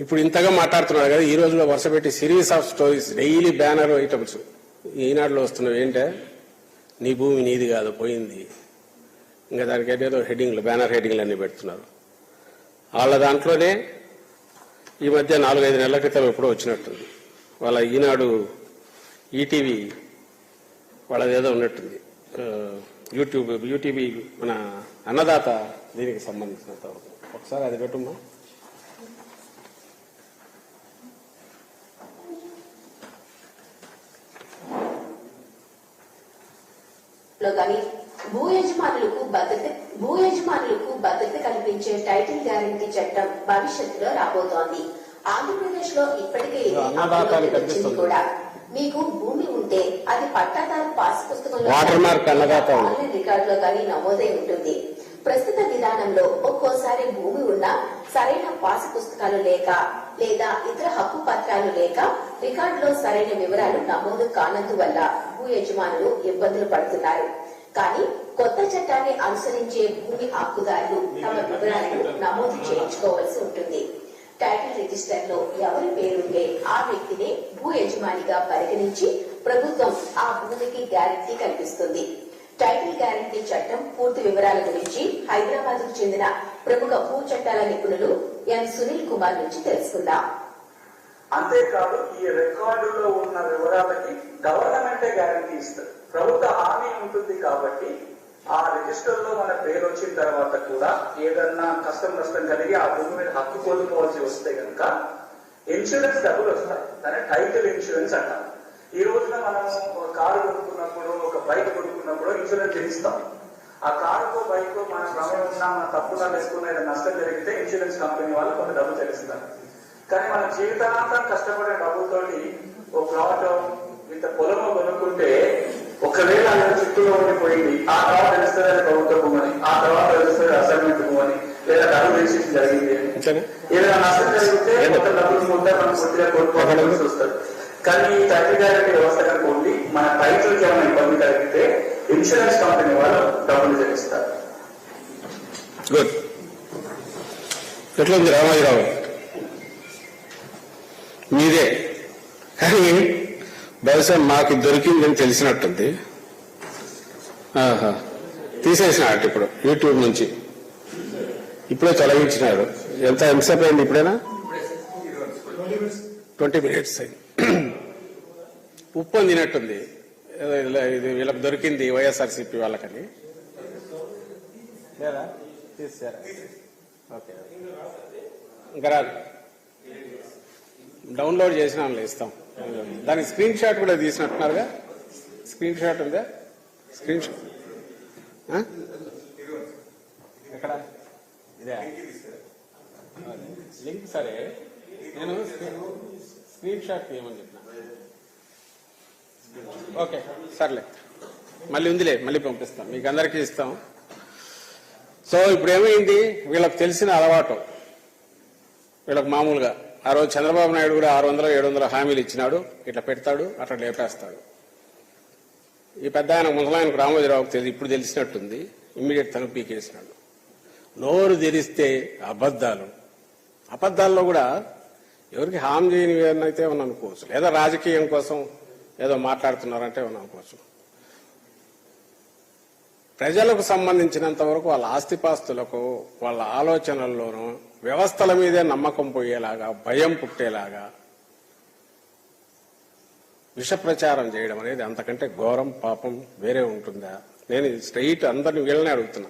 ఇప్పుడు ఇంతగా మాట్లాడుతున్నాడు కదా, ఈ రోజులో వరుస పెట్టి series of stories daily banner items ఈనాడులో వస్తున్నవి. ఏంటే నీ భూమి నీది కాదు పోయింది, ఇంకా దానికి ఏదో హెడ్డింగ్లు బ్యానర్ హెడ్డింగ్లు అన్నీ పెడుతున్నారు. వాళ్ళ దాంట్లోనే ఈ మధ్య 4-5 నెలల క్రితం ఎప్పుడో వచ్చినట్టుంది. వాళ్ళ ఈనాడు ఈటీవీ వాళ్ళదేదో ఉన్నట్టుంది, యూటీవీ మన అన్నదాత దీనికి సంబంధించినంత వరకు. ఒకసారి అది పెట్టుమ్మా. భూ యజమానులకు భద్రత కల్పించే టైటిల్ గ్యారంటీ చట్టం భవిష్యత్తులో రాబోతోంది. ఆంధ్రప్రదేశ్ లో ఇప్పటికే కూడా మీకు భూమి ఉంటే అది పట్టాదారు పాస్ పుస్తకంలో రికార్డులో కానీ నమోదై ఉంటుంది. ప్రస్తుత విధానంలో ఒక్కోసారి భూమి ఉన్నా సరైన పాస్ పుస్తకాలు లేక లేదా ఇతర హక్కు పత్రాలు లేక రికార్డులో సరైన వివరాలు నమోదు కానందువల్ల భూ యజమానులు ఇబ్బందులు పడుతున్నారు. కానీ కొత్త చట్టాన్ని అనుసరించే భూమి హక్కుదారులు తమ వివరాలను నమోదు చేయించుకోవాల్సి ఉంటుంది. టైటిల్ రిజిస్టర్ లో ఎవరి పేరుంటే ఆ వ్యక్తినే భూ యజమానిగా పరిగణించి ప్రభుత్వం ఆ భూమికి గ్యారంటీ కల్పిస్తుంది. టైటిల్ గ్యారంటీ చట్టం పూర్తి వివరాల గురించి హైదరాబాద్ కు చెందిన ప్రముఖ భూ చట్టాల నిపుణులు ఎం సునీల్ కుమార్ నుంచి తెలుసుకుందాం. అంతేకాదు, ఈ రికార్డులో ఉన్న వివరాలకి గవర్నమెంటే గ్యారంటీ ఇస్తుంది. ప్రభుత్వ హామీ ఉంటుంది కాబట్టి ఆ రిజిస్టర్ లో మన పేరు వచ్చిన తర్వాత కూడా ఏదన్నా కష్టం నష్టం కలిగి ఆ భూమి మీద హక్కు కోల్పోవాల్సి వస్తే కనుక ఇన్సూరెన్స్ డబ్బులు వస్తాయి. దాన్ని టైటిల్ ఇన్సూరెన్స్ అంటారు. ఈ రోజున మనం ఒక కారు కొనుక్కున్నప్పుడు, ఒక బైక్ కొనుక్కున్నప్పుడు ఇన్సూరెన్స్ చెల్లిస్తాం. ఆ కారుకో బైక్ మన ప్రమేయం ఉన్నా, మన తప్పుగా వేసుకున్న ఏదైనా నష్టం జరిగితే ఇన్సూరెన్స్ కంపెనీ వాళ్ళు కొంత డబ్బు చెల్లిస్తారు. కానీ మన జీవితాంతం కష్టపడే డబ్బులతోటి ఒక ప్లాట్ ఇంత పొలము కొనుక్కుంటే ఒకవేళ అలా చుట్టూలో ఉండిపోయింది, ఆ తర్వాత తెలుస్తుంది ప్రభుత్వ భూమని, ఆ తర్వాత తెలుస్తుంది అసైన్మెంట్ భూమని, లేదా డబ్బు రిజిస్ట్రేషన్ జరిగింది, ఏదైనా నష్టం జరిగితే ఒక డబ్బులు ముందే మనం పూర్తిగా కోల్పోవాల్సి వస్తుంది. కానీ ఈ టైటిల్ గ్యారంటీ వ్యవస్థ కనుక ఉండి మన టైటిల్కి ఏమైనా ఇబ్బంది కలిగితే ఇన్సూరెన్స్ కంపెనీ వాళ్ళు డబ్బులు చెల్లిస్తారు. గుడ్. ఎట్లుంది రామాజీరావు మీదే, కానీ బహుశా మాకు దొరికిందని తెలిసినట్టుంది. తీసేసినాడు ఇప్పుడు యూట్యూబ్ నుంచి, ఇప్పుడే తొలగించినాడు. ఎంతసేపు అయింది? ఇప్పుడైనా 20 minutes అయింది. ఉప్పు అందినట్టుంది. ఇది వీళ్ళకి దొరికింది వైఎస్ఆర్సీపీ వాళ్ళకని. లేదా తీసారా? ఓకే, ఇంకా రాదు. డౌన్లోడ్ చేసినా ఇస్తాం. దానికి స్క్రీన్ షాట్ కూడా తీసినట్టున్నారుగా. స్క్రీన్ షాట్ ఉందా? స్క్రీన్ షాట్ ఎక్కడ? ఇదే లింక్. సరే, నేను స్క్రీన్ షాట్ తీయమని చెప్పిన. ఓకే సర్లే, మళ్ళీ ఉందిలే, మళ్ళీ పంపిస్తాం, మీకు అందరికీ ఇస్తాం. సో ఇప్పుడు ఏమైంది, వీళ్ళకి తెలిసిన అలవాటు. వీళ్ళకి మామూలుగా ఆ రోజు చంద్రబాబు నాయుడు కూడా 600-700 హామీలు ఇచ్చినాడు. ఇట్లా పెడతాడు, అట్లా లేపేస్తాడు. ఈ పెద్ద ఆయన ముసలాయనకు రామోజీరావుకు తెలిసి ఇప్పుడు తెలిసినట్టుంది. ఇమ్మీడియట్ తను పీకేసినాడు. నోరు తెరిస్తే అబద్ధాలు. అబద్ధాల్లో కూడా ఎవరికి హామీ చేయని అయితే ఏమన్నా అనుకోవచ్చు, లేదా రాజకీయం కోసం ఏదో మాట్లాడుతున్నారంటే ఏమన్నా అనుకోవచ్చు. ప్రజలకు సంబంధించినంత వరకు వాళ్ళ ఆస్తిపాస్తులకు, వాళ్ళ ఆలోచనల్లోనూ వ్యవస్థల మీదే నమ్మకం పోయేలాగా, భయం పుట్టేలాగా విష ప్రచారం చేయడం అనేది అంతకంటే ఘోరం, పాపం వేరే ఉంటుందా? నేను స్ట్రైట్ అందరిని వీళ్ళనే అడుగుతున్నా.